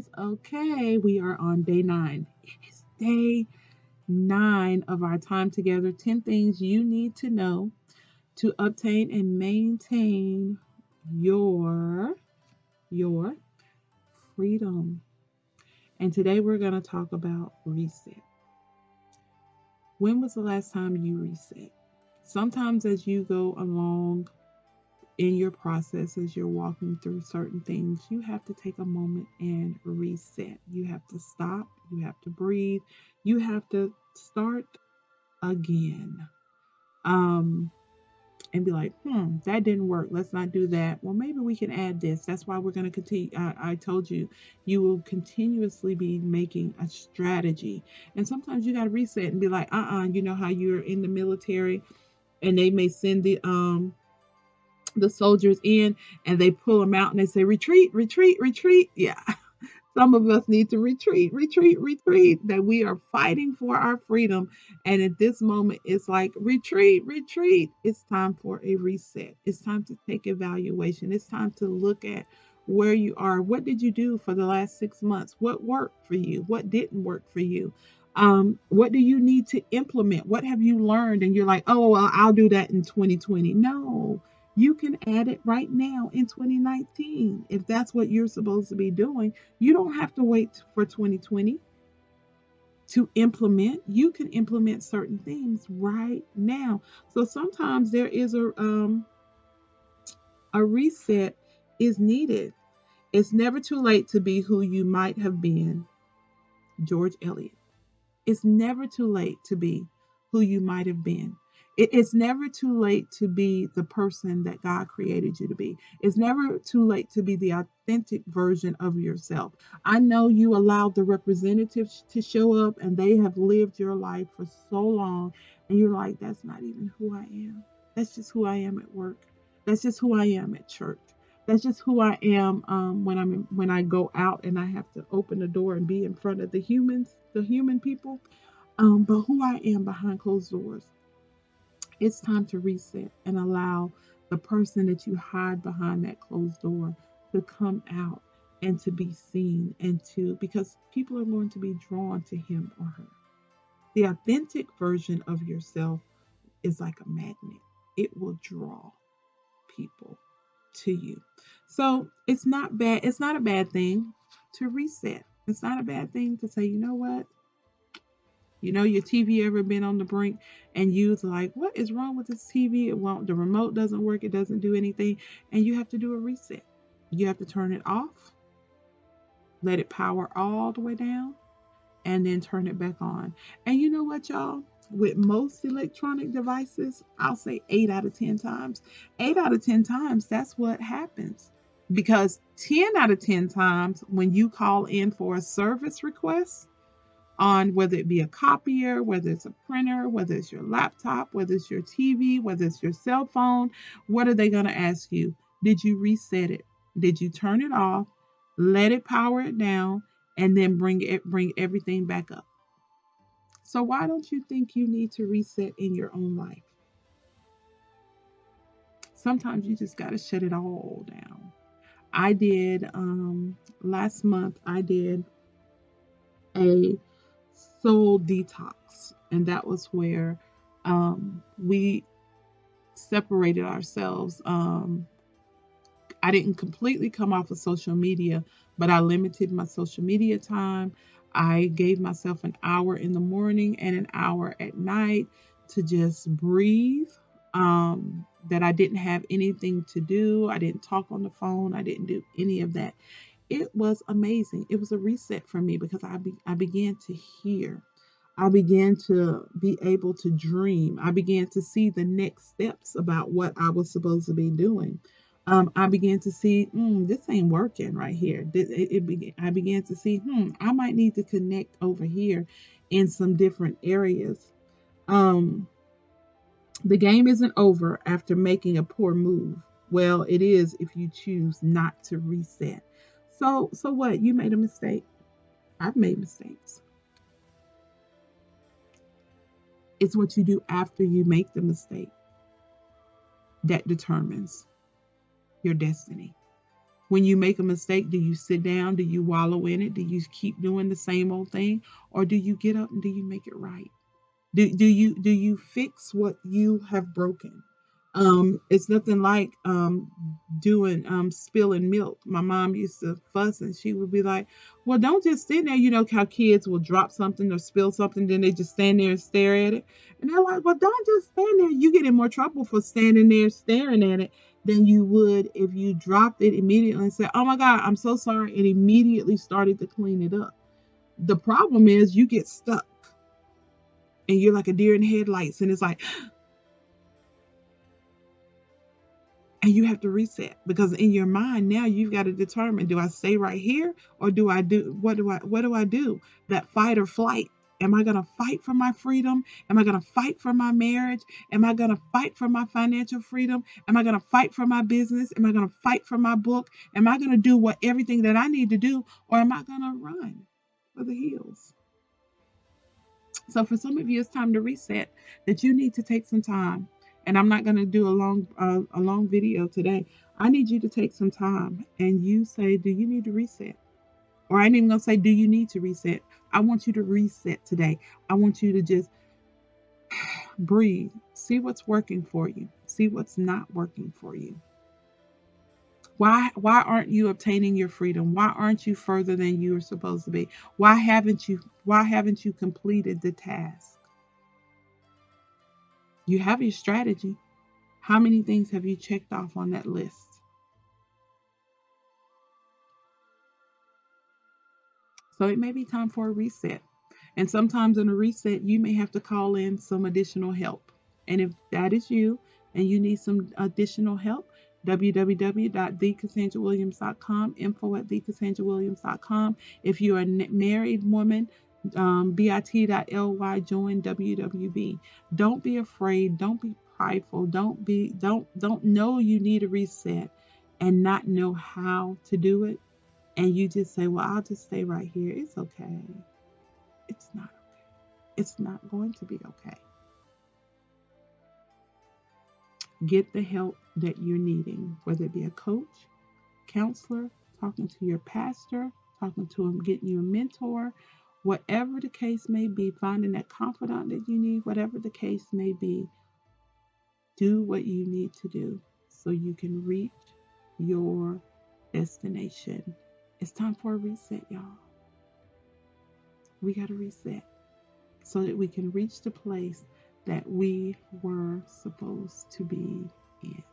guys. Okay, we are on day 9. It is day 9 of our time together. 10 things you need to know to obtain and maintain your freedom. And today we're going to talk about reset. When was the last time you reset? Sometimes as you go along in your process, as you're walking through certain things, you have to take a moment and reset. You have to stop, you have to breathe, you have to start again. Um, and be like, that didn't work. Let's not do that. Well, maybe we can add this. That's why we're going to continue. I told you, you will continuously be making a strategy. And sometimes you got to reset and be like, you know how you're in the military and they may send the soldiers in and they pull them out and they say retreat, retreat, retreat. Yeah. Some of us need to retreat, retreat, retreat. That we are fighting for our freedom. And at this moment, it's like retreat, retreat. It's time for a reset. It's time to take evaluation. It's time to look at where you are. What did you do for the last 6 months? What worked for you? What didn't work for you? What do you need to implement? What have you learned? And you're like, oh, well, I'll do that in 2020. No, you can add it right now in 2019 if that's what you're supposed to be doing. You don't have to wait for 2020 to implement. You can implement certain things right now. So sometimes there is a reset is needed. It's never too late to be who you might have been. George Eliot. It's never too late to be who you might have been. It's never too late to be the person that God created you to be. It's never too late to be the authentic version of yourself. I know you allowed the representatives to show up and they have lived your life for so long, and you're like, that's not even who I am. That's just who I am at work. That's just who I am at church. That's just who I am when I go out and I have to open the door and be in front of the humans, the human people. But who I am behind closed doors. It's time to reset and allow the person that you hide behind that closed door to come out and to be seen and to, because people are going to be drawn to him or her. The authentic version of yourself is like a magnet. It will draw people to you. So it's not bad. It's not a bad thing to reset. It's not a bad thing to say, you know what? You know, your TV ever been on the brink and you was like, what is wrong with this TV? It won't, the remote doesn't work, it doesn't do anything. And you have to do a reset. You have to turn it off, let it power all the way down, and then turn it back on. And you know what, y'all? With most electronic devices, I'll say 8 out of 10 times. 8 out of 10 times, that's what happens. Because 10 out of 10 times, when you call in for a service request, on whether it be a copier, whether it's a printer, whether it's your laptop, whether it's your TV, whether it's your cell phone, what are they going to ask you? Did you reset it? Did you turn it off? Let it power it down and then bring everything back up. So why don't you think you need to reset in your own life? Sometimes you just got to shut it all down. I did last month I did a soul detox, and that was where we separated ourselves. I didn't completely come off of social media, but I limited my social media time. I gave myself an hour in the morning and an hour at night to just breathe. That I didn't have anything to do. I didn't talk on the phone. I didn't do any of that. It was amazing. It was a reset for me because I began to hear. I began to be able to dream. I began to see the next steps about what I was supposed to be doing. I began to see, this ain't working right here. I began to see, I might need to connect over here in some different areas. Um, the game isn't over after making a poor move. Well, it is if you choose not to reset. So what? You made a mistake. I've made mistakes. It's what you do after you make the mistake that determines your destiny. When you make a mistake, do you sit down? Do you wallow in it? Do you keep doing the same old thing? Or do you get up and do you make it right? Do you fix what you have broken? It's nothing like doing spilling milk. My mom used to fuss and she would be like, well, don't just stand there. You know how kids will drop something or spill something, then they just stand there and stare at it. And they're like, well, don't just stand there. You get in more trouble for standing there staring at it than you would if you dropped it immediately and said, oh my God, I'm so sorry, and immediately started to clean it up. The problem is you get stuck and you're like a deer in headlights, and it's like, and you have to reset, because in your mind now you've got to determine, do I stay right here, or what do I do? That fight or flight. Am I going to fight for my freedom? Am I going to fight for my marriage? Am I going to fight for my financial freedom? Am I going to fight for my business? Am I going to fight for my book? Am I going to do everything that I need to do, or am I going to run for the hills? So for some of you, it's time to reset. That you need to take some time. And I'm not going to do a long video today. I need you to take some time and you say, do you need to reset? Or I ain't even going to say, do you need to reset? I want you to reset today. I want you to just breathe. See what's working for you. See what's not working for you. Why aren't you obtaining your freedom? Why aren't you further than you are supposed to be? Why haven't you completed the task? You have your strategy. How many things have you checked off on that list? So it may be time for a reset. And sometimes in a reset, you may have to call in some additional help. And if that is you and you need some additional help, www.thecassandrawilliams.com, info@thecassandrawilliams.com. If you're a married woman, bit.ly, join WWB. Don't be afraid. Don't be prideful. Don't know you need a reset and not know how to do it. And you just say, well, I'll just stay right here. It's okay. It's not okay. It's not going to be okay. Get the help that you're needing, whether it be a coach, counselor, talking to your pastor, talking to him, getting you a mentor, whatever the case may be, finding that confidant that you need, whatever the case may be, do what you need to do so you can reach your destination. It's time for a reset, y'all. We got to reset so that we can reach the place that we were supposed to be in.